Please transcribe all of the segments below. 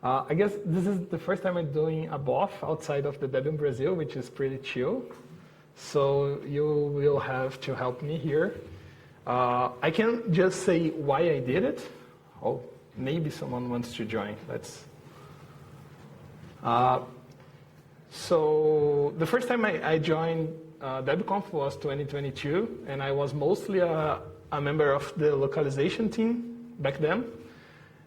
I guess this is the first time I'm doing a BoF outside of the Debian Brazil, which is pretty chill. So you will have to help me here. I can just say why I did it. Oh, maybe someone wants to join. So the first time I joined DebConf was 2022, and I was mostly a member of the localization team back then.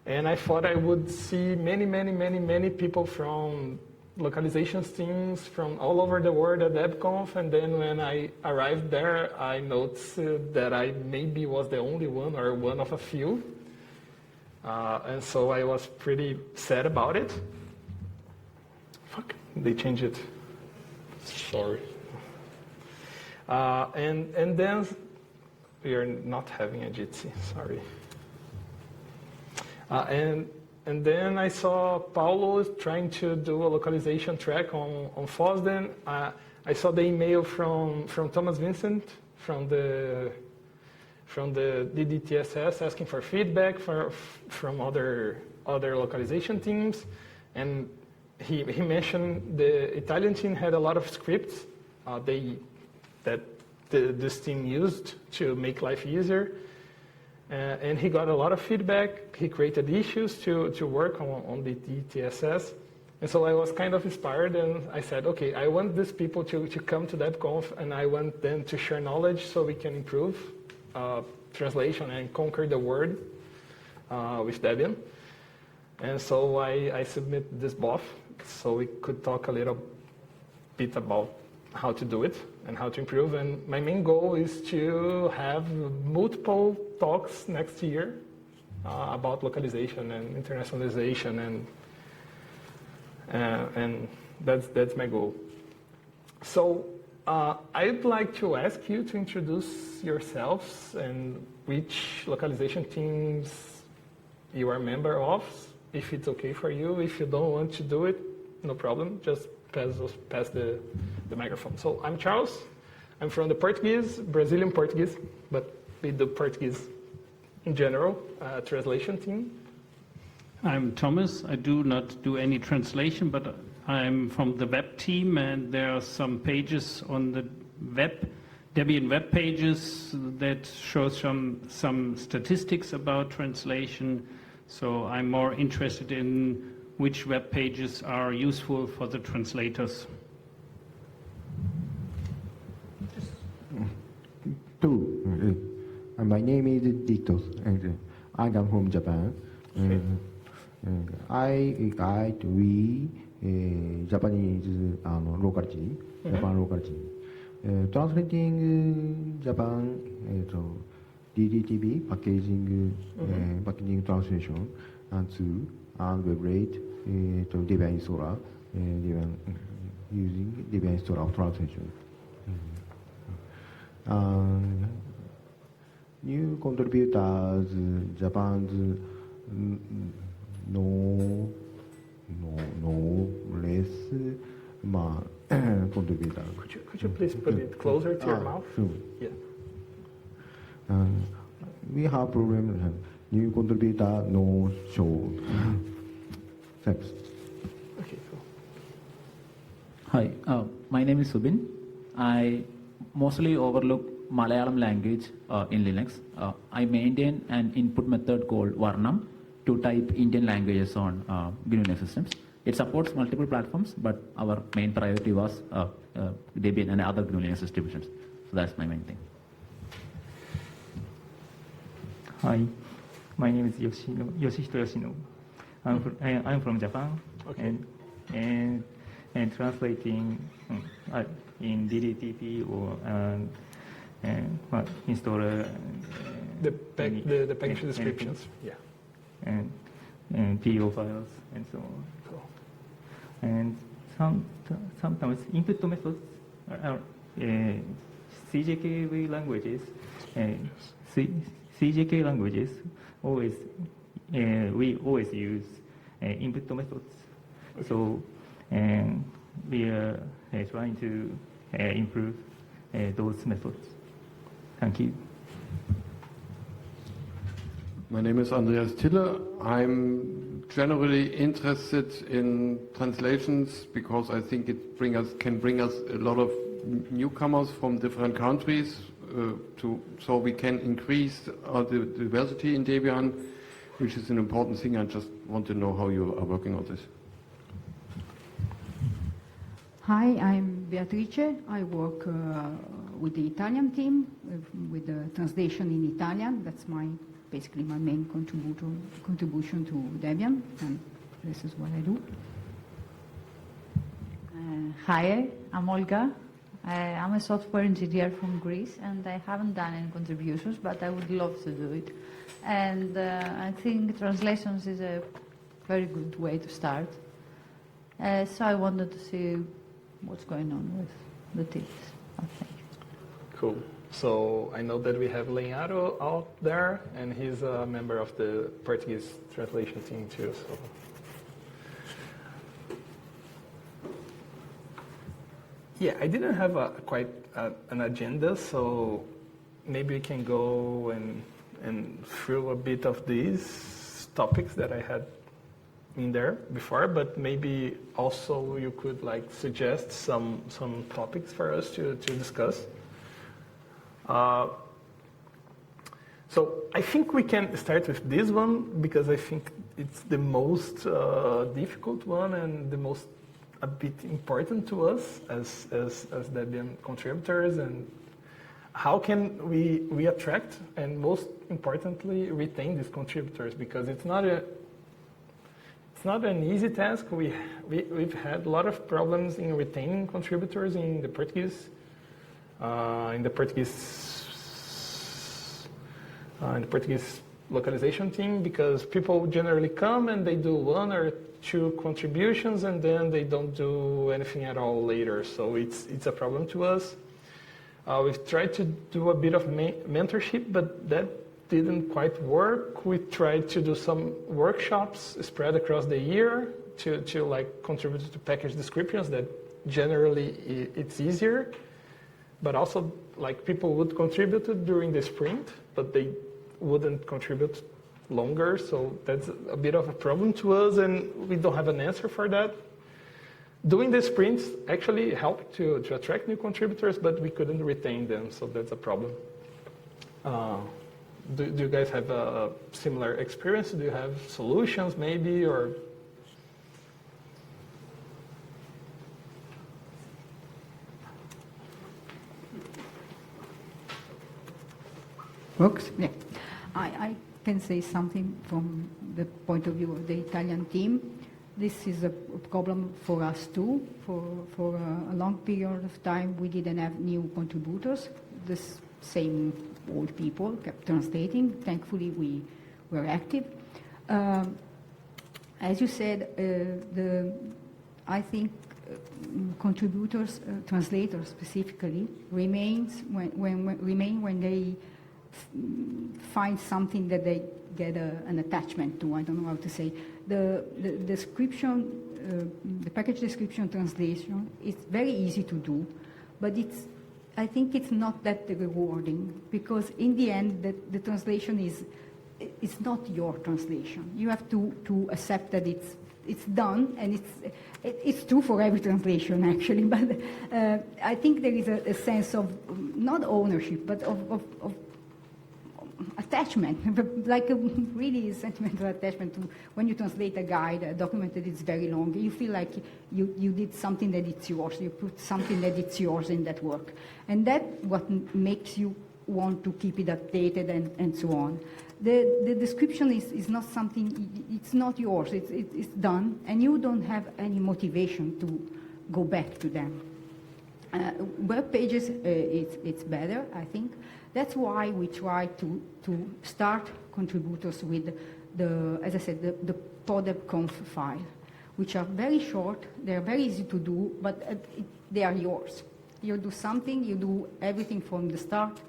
And I thought I would see many people from localizations teams from all over the world at DebConf. And then when I arrived there, I noticed that I maybe was the only one or one of a few. And so I was pretty sad about it. Fuck, they changed it. Sorry. And then we are not having a Jitsi, sorry. And then I saw Paulo trying to do a localization track on FOSDEN. I saw the email from Thomas Vincent from the DDTSS asking for feedback from other localization teams, and he mentioned the Italian team had a lot of scripts that this team used to make life easier. And he got a lot of feedback. He created issues to work on the DTSS. And so I was kind of inspired, and I said, okay, I want these people to come to DebConf, and I want them to share knowledge so we can improve translation and conquer the world with Debian. And so I submit this BoF so we could talk a little bit about how to do it and how to improve. And my main goal is to have multiple talks next year about localization and internationalization, and that's my goal. So I'd like to ask you to introduce yourselves and which localization teams you are a member of, if it's okay for you. If you don't want to do it, no problem, just pass the microphone. So I'm Charles. I'm from the Brazilian Portuguese, but we do Portuguese in general, translation team. I'm Thomas. I do not do any translation, but I'm from the web team, and there are some pages on the web, Debian web pages, that show some statistics about translation. So I'm more interested in which web pages are useful for the translators. My name is Dito, and I am from Japan. I read Japanese local team, Japan local team. Translating Japan DDTB packaging translation and web rate to Debian installer, using Debian installer translation. New contributors, Japan's no less contributor. Could you please put it closer to your mouth? Sure. Yeah. We have problem. New contributor no show. Thanks. Okay, cool. Hi, my name is Subin. I mostly overlook Malayalam language in Linux. I maintain an input method called Varnam to type Indian languages on GNU Linux systems. It supports multiple platforms, but our main priority was Debian and other GNU Linux distributions. So that's my main thing. Hi, my name is Yoshihito Yoshino. I'm from Japan, Okay. and translating in DDTP or installer. The package descriptions. Yeah. And PO files and so on. Cool. And sometimes input methods are CJK languages. CJK languages always we always use input methods. Okay. So we are trying to improve those methods. Thank you. My name is Andreas Tille. I'm generally interested in translations because I think it can bring us a lot of newcomers from different countries, so we can increase the diversity in Debian, which is an important thing. I just want to know how you are working on this. Hi, I'm Beatrice. I work with the Italian team, with the translation in Italian. That's basically my main contribution to Debian, and this is what I do. Hi, I'm Olga. I'm a software engineer from Greece, and I haven't done any contributions, but I would love to do it. And I think translations is a very good way to start. So I wanted to see what's going on with the teams. Thank you. Cool. So I know that we have Lenharo out there, and he's a member of the Portuguese translation team too. So. Yeah, I didn't have quite an agenda, so maybe we can go and through a bit of these topics that I had in there before, but maybe also you could suggest some topics for us to discuss. So I think we can start with this one because I think it's the most difficult one and the most a bit important to us as Debian contributors, and how can we attract and most importantly retain these contributors, because it's not an easy task. We've had a lot of problems in retaining contributors in the Portuguese localization team, because people generally come and they do 1 or 2 contributions and then they don't do anything at all later. So it's a problem to us. We've tried to do a bit of mentorship, but that didn't quite work. We tried to do some workshops spread across the year to contribute to package descriptions. That generally it's easier, but also people would contribute during the sprint, but they wouldn't contribute longer. So that's a bit of a problem to us, and we don't have an answer for that. Doing the sprints actually helped to attract new contributors, but we couldn't retain them, so that's a problem. Do you guys have a similar experience? Do you have solutions maybe, or? Works? Yeah. I can say something from the point of view of the Italian team. This is a problem for us too. For a long period of time, we didn't have new contributors. The same old people kept translating. Thankfully, we were active. As you said, I think contributors, translators specifically, remain when they find something that they get an attachment to. I don't know how to say. The description, the package description translation, it's very easy to do, but I think it's not that rewarding, because in the end, the translation is not your translation. You have to accept that it's done, and it's true for every translation actually. But I think there is a sense of not ownership, but of attachment, like a really sentimental attachment to when you translate a guide, a document that is very long. You feel like you did something that it's yours. You put something that it's yours in that work. And that's what makes you want to keep it updated and so on. The description is not something, it's not yours. It's done, and you don't have any motivation to go back to them. Web pages, it's better, I think. That's why we try to start contributors with as I said, the DebConf file, which are very short. They're very easy to do, but they are yours. You do something, you do everything from the start.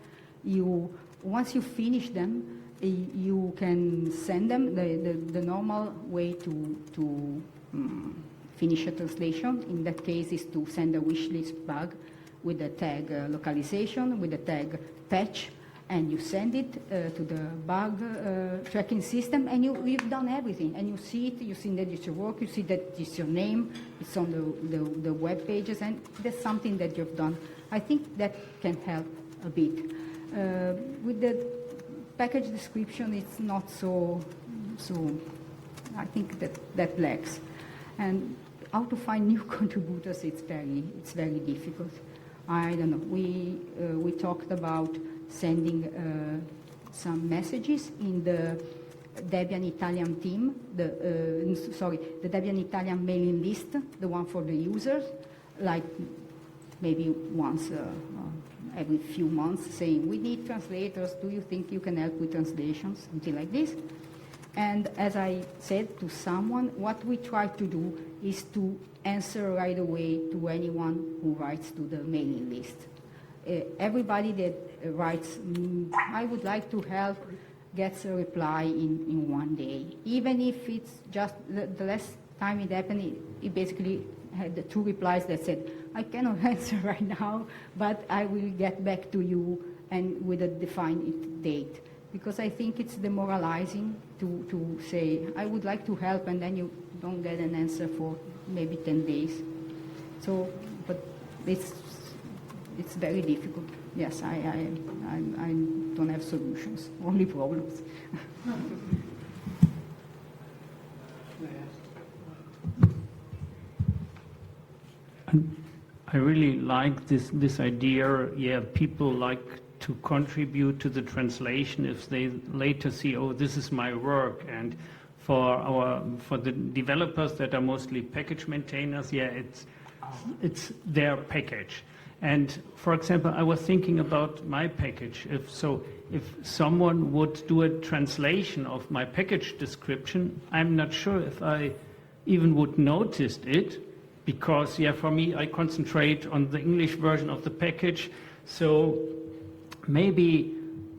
Once you finish them, you can send them the normal way to finish a translation. In that case, is to send a wishlist bug with the tag localization, with the tag patch, and you send it to the bug tracking system, and you've done everything. And you see it, you see that it's your work, you see that it's your name, it's on the web pages, and that's something that you've done. I think that can help a bit. With the package description, it's not so I think that lacks. And how to find new contributors, it's very difficult. I don't know. We talked about sending some messages in the Debian Italian team, the Debian Italian mailing list, the one for the users, like maybe once every few months, saying, we need translators, do you think you can help with translations, something like this. And as I said to someone, what we try to do is to answer right away to anyone who writes to the mailing list. Everybody that writes, I would like to help, gets a reply in one day. Even if it's just the last time it happened, it basically had the 2 replies that said, I cannot answer right now, but I will get back to you, and with a defined date. Because I think it's demoralizing to say, I would like to help, and then you don't get an answer for maybe 10 days. So, but it's very difficult. Yes, I don't have solutions, only problems. I really like this idea. Yeah, people like to contribute to the translation if they later see, oh, this is my work. And for the developers that are mostly package maintainers, yeah, it's their package. And for example, I was thinking about my package. If someone would do a translation of my package description, I'm not sure if I even would notice it, because yeah, for me, I concentrate on the English version of the package. So maybe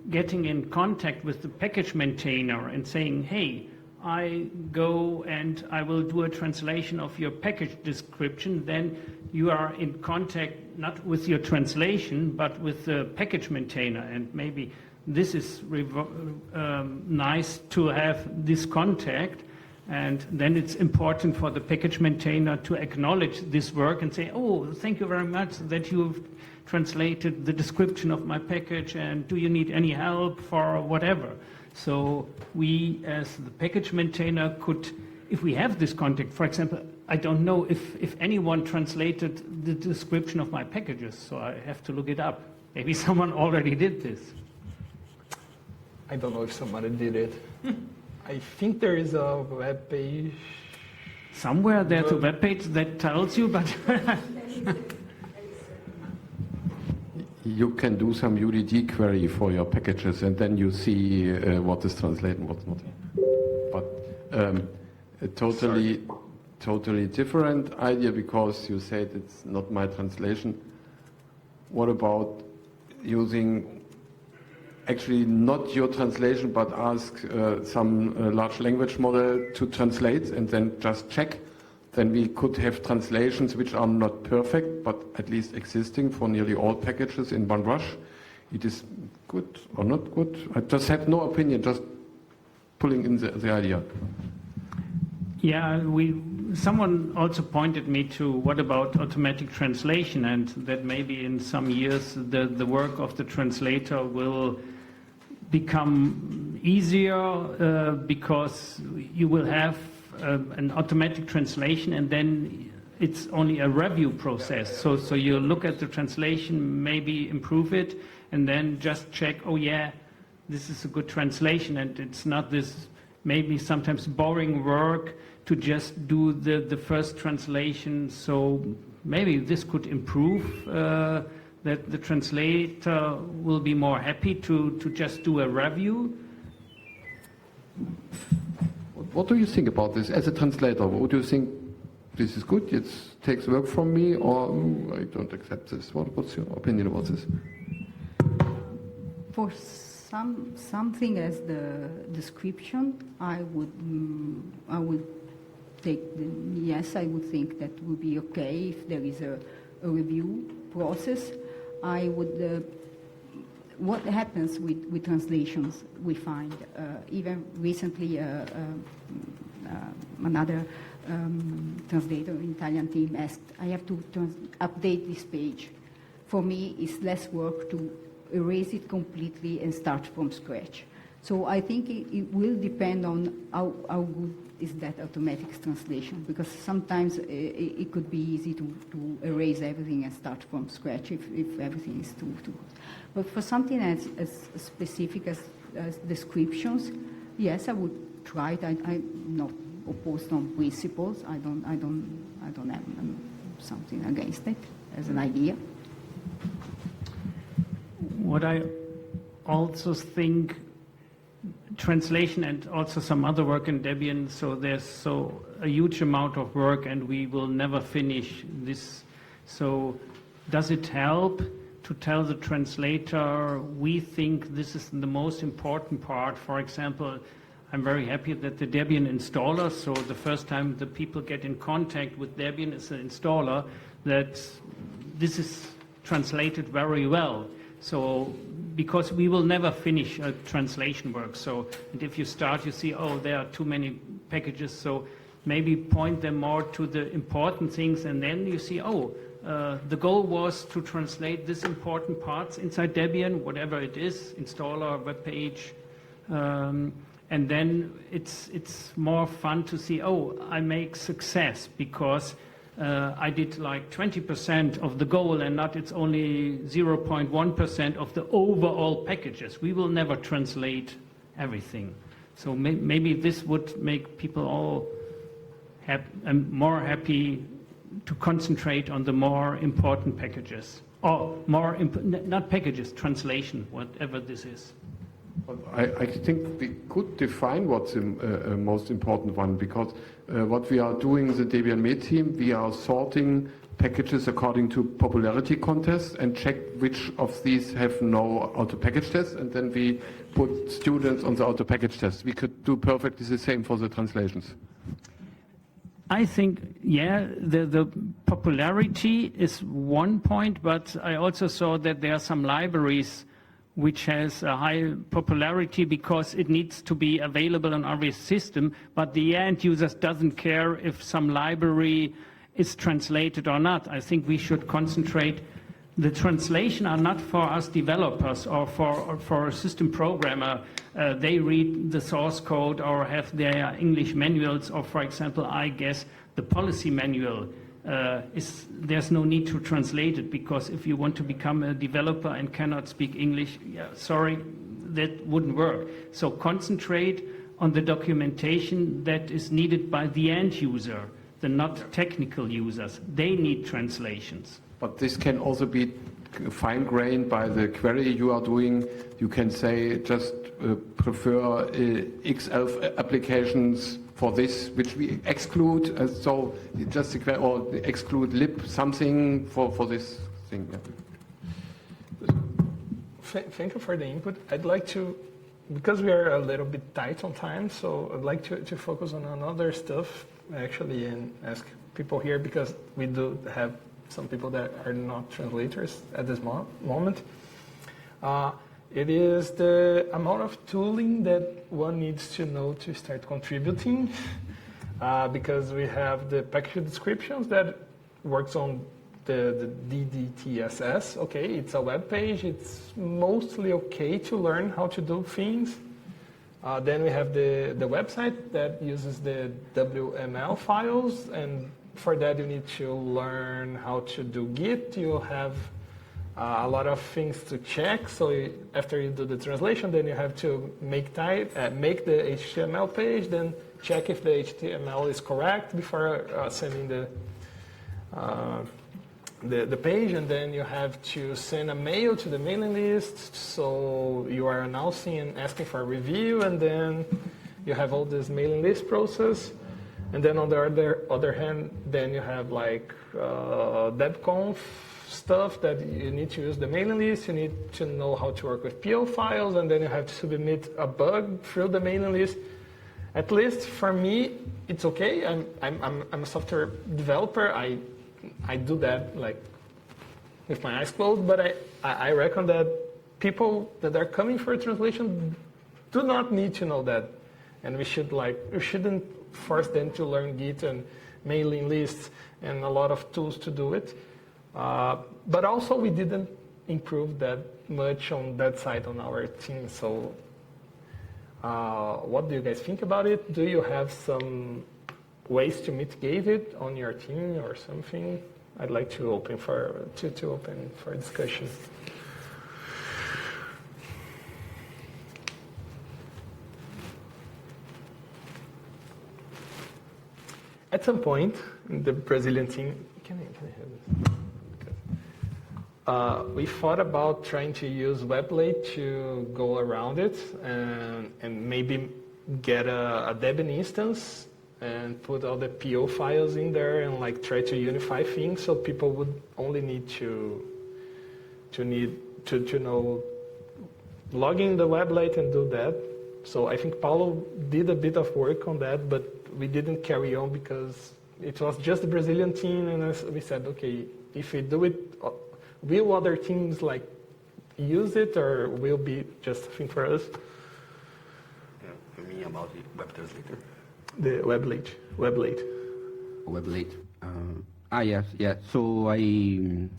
getting in contact with the package maintainer and saying, hey, I go and I will do a translation of your package description, then you are in contact not with your translation, but with the package maintainer. And maybe this is nice to have this contact. And then it's important for the package maintainer to acknowledge this work and say, oh, thank you very much that you've translated the description of my package, and do you need any help for whatever? So we, as the package maintainer, could, if we have this contact, for example, I don't know if anyone translated the description of my packages, so I have to look it up. Maybe someone already did this. I don't know if somebody did it. I think there is a web page. Somewhere there's a web page that tells you, but you can do some UDD query for your packages, and then you see what is translated and what's not. But a totally different idea, because you said it's not my translation. What about using actually not your translation, but ask some large language model to translate and then just check? Then we could have translations which are not perfect, but at least existing for nearly all packages in one rush. It is good or not good? I just have no opinion, just pulling in the idea. Yeah, someone also pointed me to what about automatic translation, and that maybe in some years the work of the translator will become easier because you will have an automatic translation, and then it's only a review process. So you look at the translation, maybe improve it, and then just check, oh yeah, this is a good translation, and it's not this maybe sometimes boring work to just do the first translation. So maybe this could improve that the translator will be more happy to just do a review. What do you think about this as a translator? What do you think? This is good, it takes work from me, or I don't accept this? What's your opinion about this? For something as the description, I would take yes, I would think that would be okay if there is a review process. I would what happens with translations, we find, even recently another translator in Italian team asked, I have to update this page. For me, it's less work to erase it completely and start from scratch. So I think it will depend on how good is that automatic translation, because sometimes it could be easy to erase everything and start from scratch if everything is too. But for something as specific as descriptions, yes, I would try it. I'm not opposed on principles. I don't have something against it as an idea. What I also think, translation and also some other work in Debian, so there's a huge amount of work and we will never finish this. So does it help to tell the translator, we think this is the most important part? For example, I'm very happy that the Debian installer, so the first time the people get in contact with Debian as an installer, that this is translated very well. So, because we will never finish a translation work. So, and if you start, you see, oh, there are too many packages. So maybe point them more to the important things, and then you see, oh, the goal was to translate these important parts inside Debian, whatever it is, installer, web page, and then it's more fun to see, oh, I make success because I did like 20% of the goal and not it's only 0.1% of the overall packages. We will never translate everything. So maybe this would make people all more happy to concentrate on the more important packages. Or more, not packages, translation, whatever this is. I think we could define what's the most important one, because what we are doing in the Debian Med team, we are sorting packages according to popularity contests and check which of these have no auto-package test, and then we put students on the auto-package test. We could do perfectly the same for the translations. I think, yeah, the popularity is one point, but I also saw that there are some libraries which has a high popularity because it needs to be available on every system, but the end user doesn't care if some library is translated or not. I think we should concentrate. The translation are not for us developers or for a system programmer. They read the source code or have their English manuals, or for example, I guess the policy manual. There's no need to translate it, because if you want to become a developer and cannot speak English, yeah, sorry, that wouldn't work. So concentrate on the documentation that is needed by the end user, the not technical users. They need translations. But this can also be fine-grained by the query you are doing. You can say just prefer X11 applications for this, which we exclude, so just or exclude lib something for this thing. Yeah. Thank you for the input. I'd like to, because we are a little bit tight on time, so I'd like to focus on another stuff actually and ask people here, because we do have some people that are not translators at this moment. It is the amount of tooling that one needs to know to start contributing, because we have the package descriptions that works on the DDTSS. Okay, it's a web page. It's mostly okay to learn how to do things. Then we have the website that uses the WML files, and for that you need to learn how to do Git. You have a lot of things to check. So after you do the translation, then you have to make the HTML page, then check if the HTML is correct before sending the page, and then you have to send a mail to the mailing list. So you are announcing and asking for a review, and then you have all this mailing list process. And then on the other hand, then you have like DebConf stuff that you need to use the mailing list. You need to know how to work with PO files, and then you have to submit a bug through the mailing list. At least for me, it's okay. I'm a software developer. I do that like with my eyes closed, but I reckon that people that are coming for a translation do not need to know that, and we shouldn't force them to learn Git and mailing lists and a lot of tools to do it. But also we didn't improve that much on that side on our team. So what do you guys think about it? Do you have some ways to mitigate it on your team or something? I'd like to open for discussion. At some point, the Brazilian team, can I have this? We thought about trying to use Weblate to go around it and maybe get a Debian instance and put all the PO files in there and like try to unify things so people would only need to know log in the Weblate and do that. So I think Paulo did a bit of work on that, but we didn't carry on because it was just the Brazilian team, and we said, okay, if we do it, will other teams like use it, or will be just a thing for us? Yeah, for me about the web translator. The Weblate. Weblate. Yes. So I'm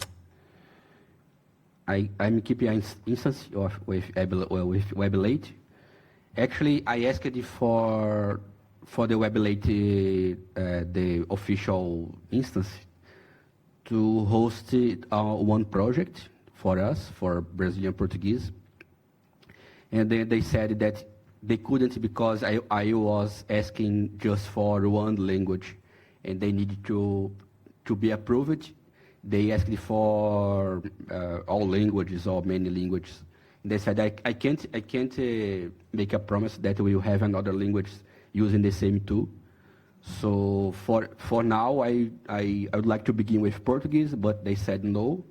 keeping an instance with Weblate. Actually, I asked for the Weblate, the official instance, to host one project for us, for Brazilian Portuguese. And then they said that they couldn't because I was asking just for one language, and they needed to be approved. They asked for all languages or many languages. They said I can't make a promise that we will have another language using the same tool. So for now, I would like to begin with Portuguese, but they said no.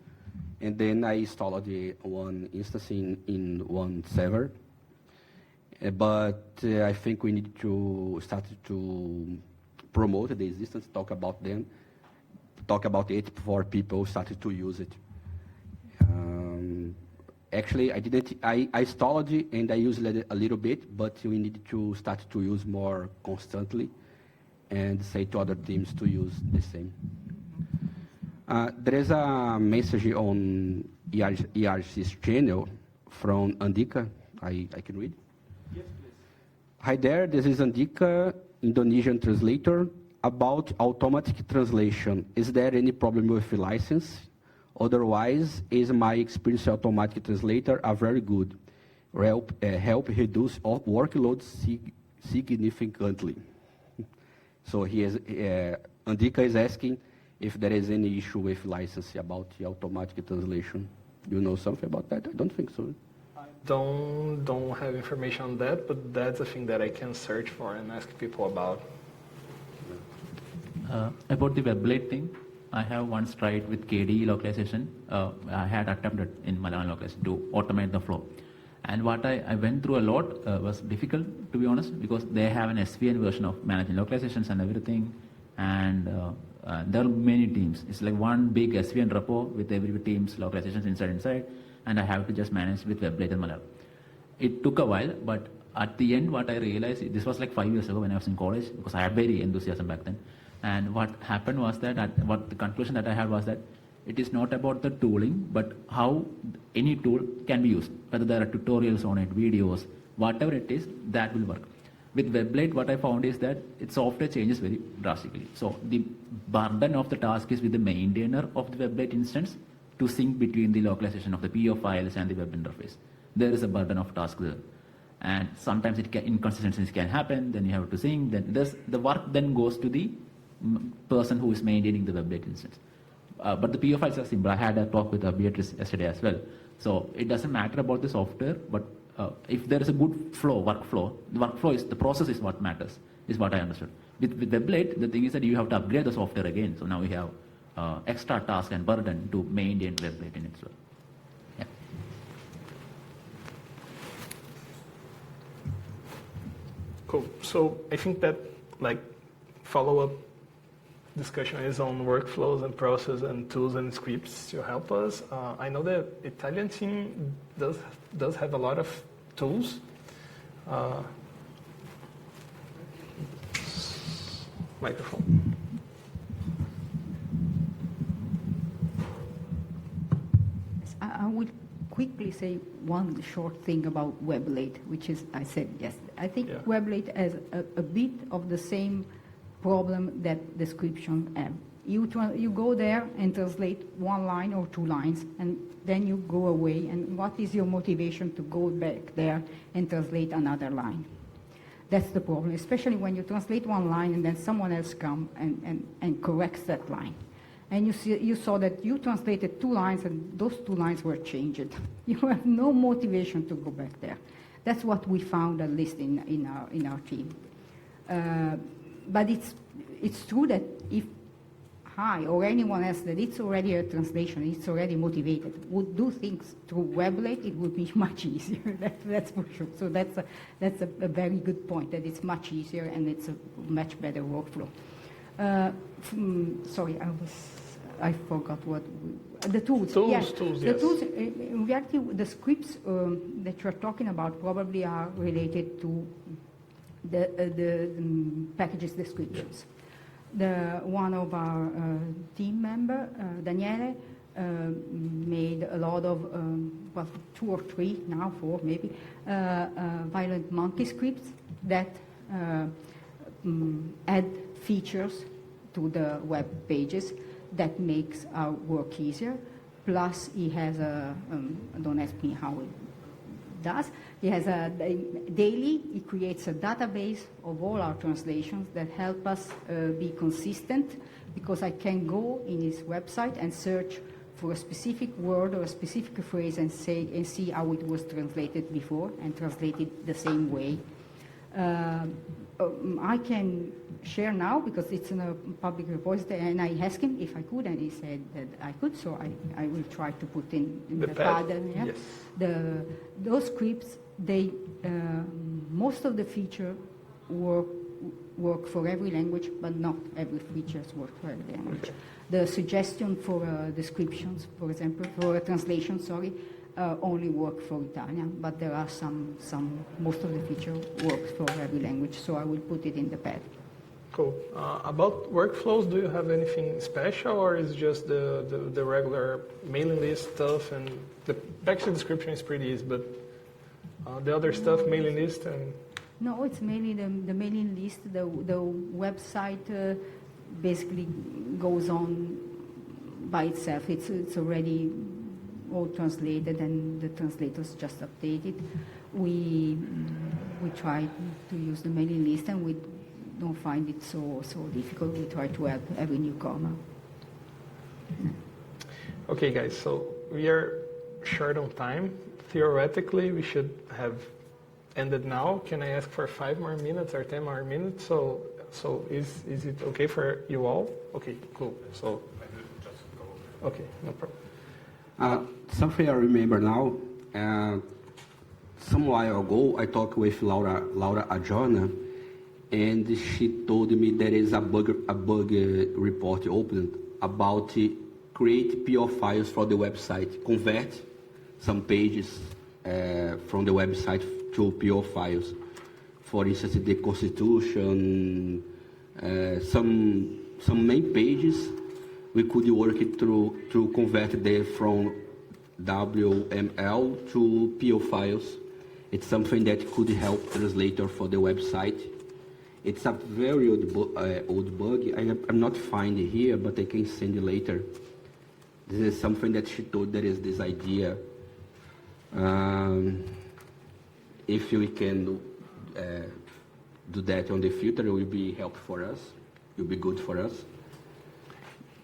And then I installed one instance in one server. But I think we need to start to promote the existence, talk about it before people started to use it. Actually, I installed it and I used it a little bit, but we need to start to use more constantly and say to other teams to use the same. There is a message on ERC's channel from Andika. I can read? Yes, please. Hi there, this is Andika, Indonesian translator. About automatic translation, is there any problem with license? Otherwise, is my experience with automatic translator are very good. Help reduce workload significantly. So Andika is asking if there is any issue with license about the automatic translation. Do you know something about that? I don't think so. I don't have information on that, but that's a thing that I can search for and ask people about. About the Weblate thing, I have once tried with KDE localization. I had attempted in Malayalam localization to automate the flow. And what I went through a lot was difficult, to be honest, because they have an SVN version of managing localizations and everything. And there are many teams. It's like one big SVN repo with every team's localizations inside. And I have to just manage with Weblate and Malayalam. It took a while, but at the end, what I realized, this was like 5 years ago when I was in college, because I had very enthusiasm back then. And what happened was that, the conclusion that I had was that it is not about the tooling, but how any tool can be used. Whether there are tutorials on it, videos, whatever it is, that will work. With Weblate, what I found is that its software changes very drastically. So the burden of the task is with the maintainer of the Weblate instance to sync between the localization of the PO files and the web interface. There is a burden of task there. And sometimes inconsistencies can happen, then you have to sync, then the work then goes to the person who is maintaining the Weblate instance. But the PO files are simple. I had a talk with Beatrice yesterday as well. So it doesn't matter about the software, but if there is a good workflow, the process is what matters, is what I understood. With Weblate, the thing is that you have to upgrade the software again. So now we have extra task and burden to maintain Weblate in itself. Yeah. Cool. So I think that follow up discussion is on workflows and process and tools and scripts to help us. I know the Italian team does have a lot of tools. Microphone. I would quickly say one short thing about Weblate, which is, I said yes. I think Weblate has a bit of the same problem that description have. You go there and translate one line or two lines, and then you go away, and what is your motivation to go back there and translate another line? That's the problem, especially when you translate one line and then someone else comes and corrects that line. And you saw that you translated two lines and those two lines were changed. You have no motivation to go back there. That's what we found, at least in our team. But it's true that if I or anyone else that it's already a translation, it's already motivated, would do things through Weblate, it would be much easier. That's for sure. So that's a very good point, that it's much easier and it's a much better workflow. Sorry, I forgot what the tools. Tools, The tools. In reality, the scripts that you're talking about probably are related to the packages descriptions. One of our team member, Daniele, made a lot of, 2 or 3, now 4 maybe, violent monkey scripts that add features to the web pages that makes our work easier. Plus, he has don't ask me how it does. He has daily, he creates a database of all our translations that help us be consistent, because I can go in his website and search for a specific word or a specific phrase and see how it was translated before and translated the same way. I can share now because it's in a public repository, and I asked him if I could, and he said that I could, so I will try to put in the Pado. Yeah? Yes. Those scripts, they most of the feature work for every language, but not every features work for every language. Okay. The suggestion for descriptions, for example, for a translation, only work for Italian, but there are most of the feature works for every language, so I will put it in the pad. Cool. About workflows, do you have anything special, or is just the regular mailing list stuff? And the package description is pretty easy, but the other stuff, mailing list and... No, it's mainly the mailing list. The website basically goes on by itself. It's already all translated, and the translators just update it. We try to use the mailing list, and we don't find it so difficult. We try to help every newcomer. Okay, guys, so we are short on time. Theoretically, we should have ended now. Can I ask for 5 more minutes or 10 more minutes? So is it okay for you all? Okay, cool. So okay, no problem. Something I remember now, some while ago I talked with Laura Ajona, and she told me there is a bug report opened about create PO files for the website, convert some pages from the website to PO files. For instance, the Constitution, some main pages, we could work it to convert them from WML to PO files. It's something that could help translator for the website. It's a very old bug. I'm not finding it here, but I can send it later. This is something that she told. There is this idea. If we can do that on the future, it will be helpful for us. It will be good for us.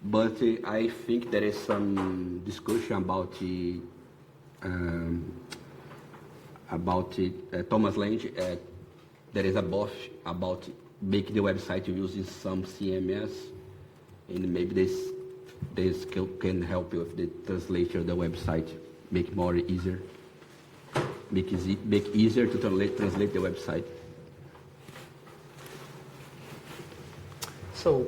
But I think there is some discussion about Thomas Lange. There is a BoF about making the website using some CMS, and maybe this can help you with the translation of the website, make it more easier, make easier to translate the website. So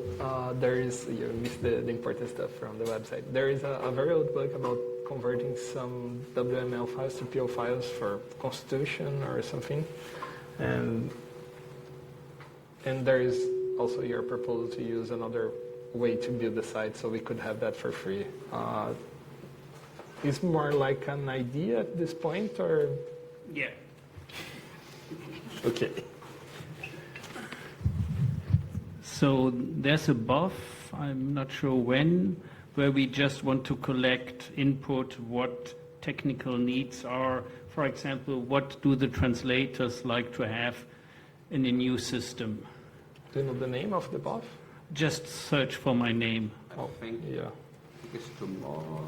there is, you missed the important stuff from the website. There is a very old book about converting some WML files to PO files for Constitution or something. And there is also your proposal to use another way to build the site so we could have that for free. It's more like an idea at this point, or? Yeah. Okay. So there's a BoF, I'm not sure when, where we just want to collect input, what technical needs are. For example, what do the translators like to have in a new system? Do you know the name of the BoF? Just search for my name. Oh, yeah. It's tomorrow.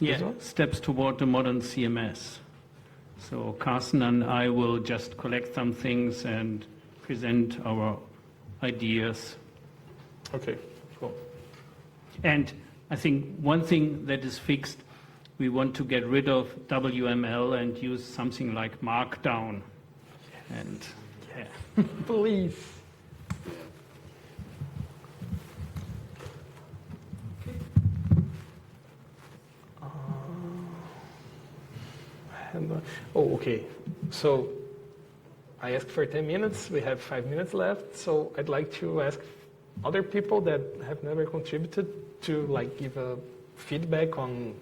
Yeah, steps toward the modern CMS. So Carsten and I will just collect some things and present our ideas. Okay, cool. And I think one thing that is fixed, we want to get rid of WML and use something like Markdown. And yeah. Please. Oh, okay. So I asked for 10 minutes. We have 5 minutes left. So I'd like to ask other people that have never contributed to give a feedback on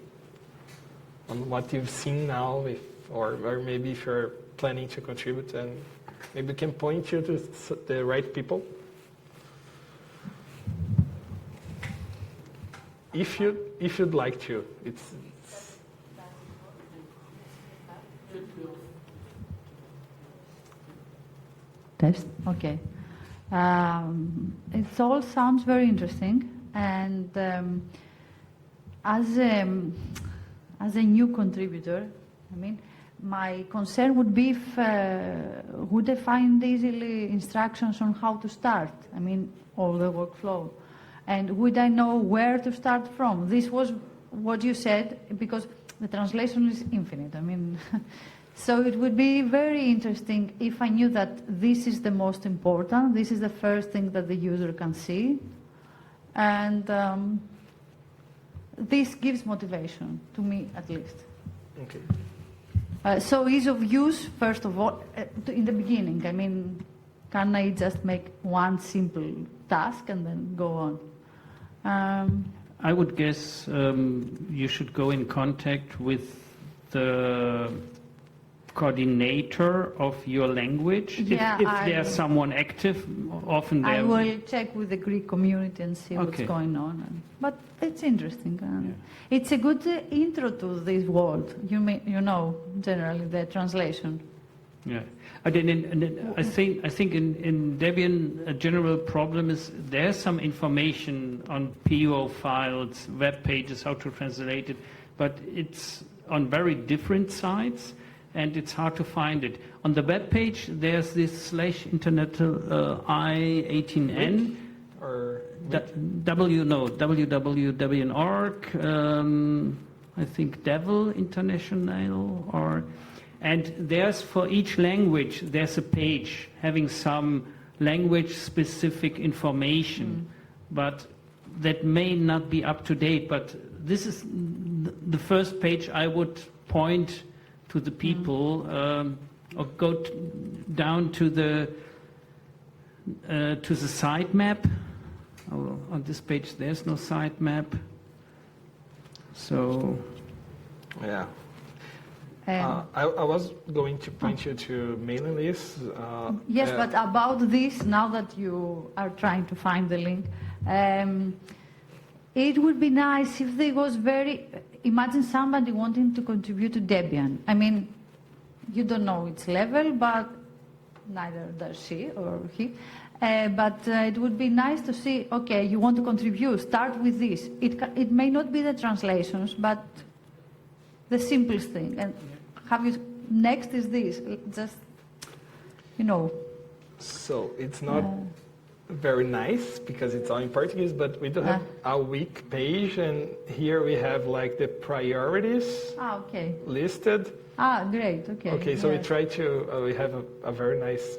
what you've seen now, or maybe if you're planning to contribute, and maybe we can point you to the right people. If you'd like to, Test? Okay. It all sounds very interesting, and as a new contributor, I mean, my concern would be if would I find easily instructions on how to start? I mean, all the workflow, and would I know where to start from? This was what you said, because the translation is infinite. I mean. So it would be very interesting if I knew that this is the most important, this is the first thing that the user can see, and this gives motivation, to me at least. Okay. So ease of use, first of all, in the beginning. I mean, can I just make one simple task and then go on? I would guess you should go in contact with the coordinator of your language. Yeah, if there's someone active, often there. I will check with the Greek community and see what's going on. But it's interesting. It's a good intro to this world. You know, generally the translation. Yeah, I think in Debian a general problem is there's some information on PO files, web pages, how to translate it, but it's on very different sites. And it's hard to find it. On the web page, there's this /i18n, or www.debian.org, I think Devil International, and there's for each language, there's a page having some language-specific information, but that may not be up to date. But this is the first page I would point to the people, or go down to the sitemap. Oh, on this page, there's no sitemap. So, yeah. I was going to point you to mailing lists. Yes, but about this, now that you are trying to find the link, it would be nice if there was imagine somebody wanting to contribute to Debian. I mean, you don't know its level, but neither does she or he. But it would be nice to see, okay, you want to contribute, start with this. It may not be the translations, but the simplest thing. And next is this, just, So it's not very nice because it's all in Portuguese, but we do have a week page, and here we have the priorities listed. Great, okay. Okay, so we try to, we have a very nice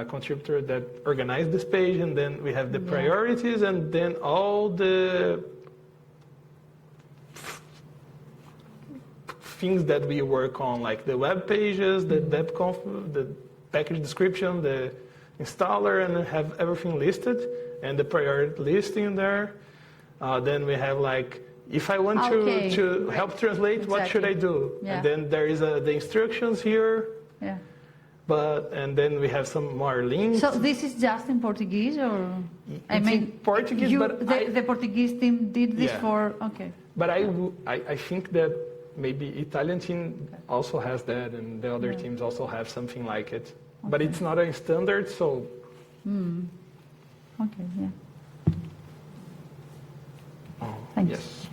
contributor that organized this page, and then we have the priorities, and then all the things that we work on, like the web pages, the DebConf, the package description, the installer, and have everything listed, and the priority listing there. Then we have like, if I want to help translate, what should I do? Yeah. And then there is the instructions here. Yeah. And then we have some more links. So this is just in Portuguese, or It's in Portuguese, but the Portuguese team did this Yeah. for okay. But I think that maybe Italian team also has that, and the other teams also have something like it. But it's not a standard, so. Okay, yeah. Oh, Thanks. yes.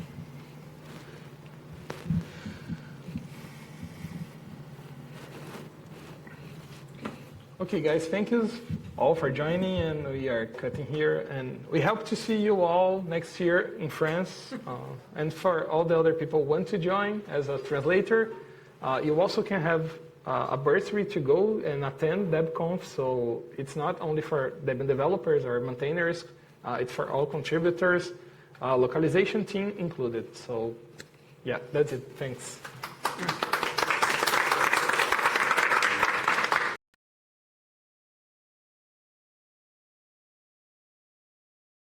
Okay, guys, thank you all for joining, and we are cutting here. And we hope to see you all next year in France. And for all the other people who want to join as a translator, you also can have a bursary to go and attend DebConf. So it's not only for Debian developers or maintainers, it's for all contributors, localization team included. So yeah, that's it. Thanks.